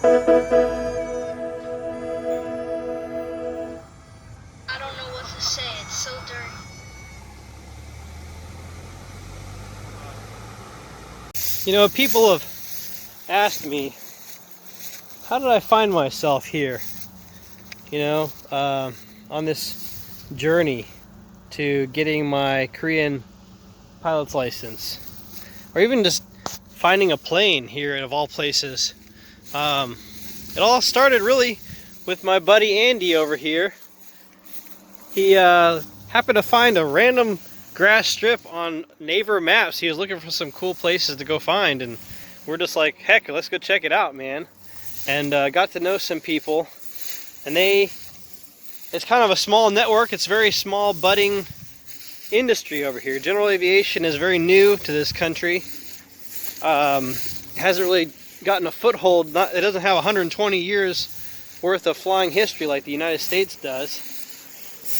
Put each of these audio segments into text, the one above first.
I don't know what to say, it's so dirty. You know, people have asked me, how did I find myself here? You know, on this journey to getting my Korean pilot's license, or even just finding a plane here of all places. It all started really with my buddy Andy over here. He happened to find a random grass strip on Naver Maps. He was looking for some cool places to go find, and we're just like, heck, let's go check it out, man. And got to know some people, and it's kind of a small network. It's very small, budding industry over here. General aviation is very new to this country. Hasn't really gotten a foothold. It doesn't have 120 years worth of flying history like the United States does.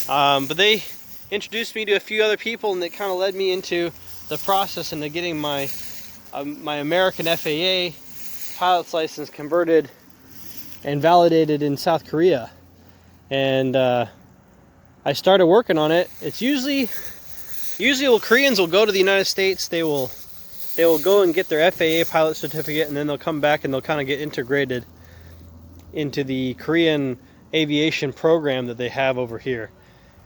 But they introduced me to a few other people, and it kind of led me into the process into getting my my American FAA pilot's license converted and validated in South Korea. And I started working on it. It's usually Koreans will go to the United States. They will go and get their FAA pilot certificate, and then they'll come back and they'll kind of get integrated into the Korean aviation program that they have over here,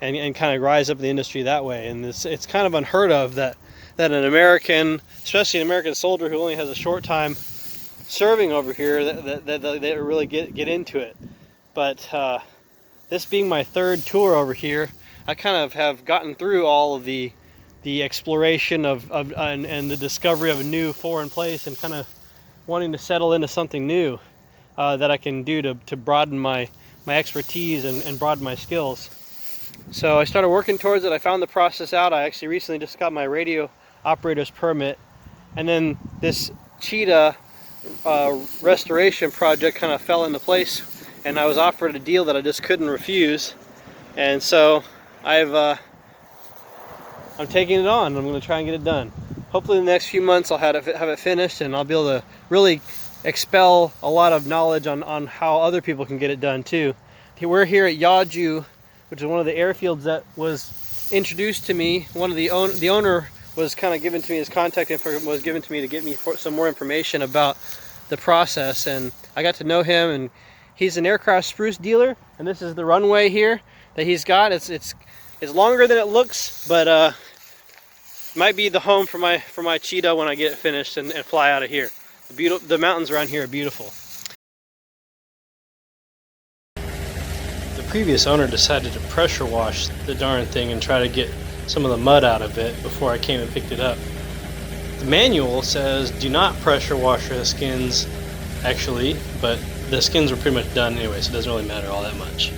and kind of rise up the industry that way. And it's kind of unheard of that an American, especially an American soldier who only has a short time serving over here, that they really get into it. But this being my third tour over here, I kind of have gotten through all of the exploration and the discovery of a new foreign place, and kind of wanting to settle into something new that I can do to broaden my expertise and broaden my skills. So I started working towards it. I found the process out. I actually recently just got my radio operator's permit, and then this Cheetah restoration project kind of fell into place, and I was offered a deal that I just couldn't refuse. And so I'm taking it on. I'm going to try and get it done. Hopefully in the next few months I'll have it finished, and I'll be able to really expel a lot of knowledge on how other people can get it done too. We're here at Gongju, which is one of the airfields that was introduced to me. The owner was kind of given to me, his contact info was given to me to get me some more information about the process, and I got to know him. And he's an aircraft spruce dealer, and this is the runway here that he's got. It's longer than it looks, but might be the home for my Cheetah when I get it finished and fly out of here. The mountains around here are beautiful. The previous owner decided to pressure wash the darn thing and try to get some of the mud out of it before I came and picked it up. The manual says do not pressure wash the skins, actually, but the skins were pretty much done anyway, so it doesn't really matter all that much.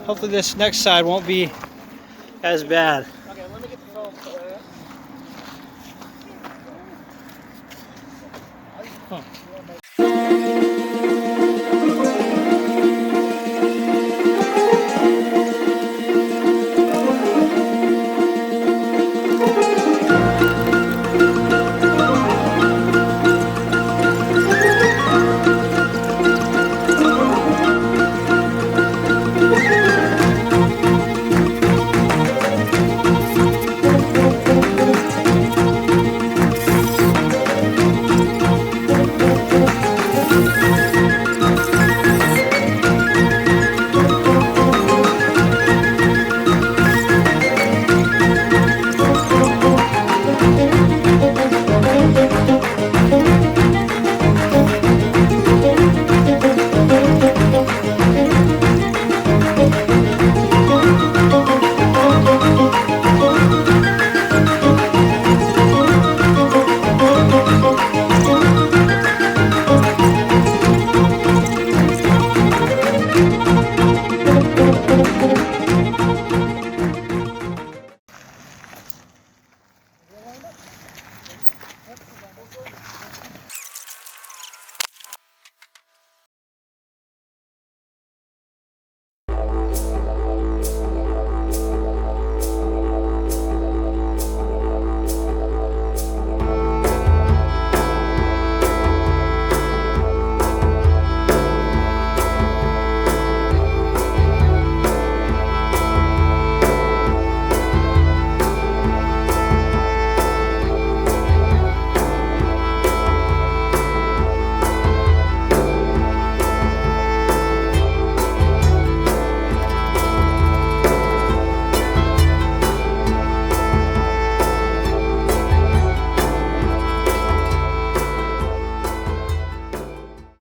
Hopefully this next side won't be as bad. Okay, let me get the phone. Huh.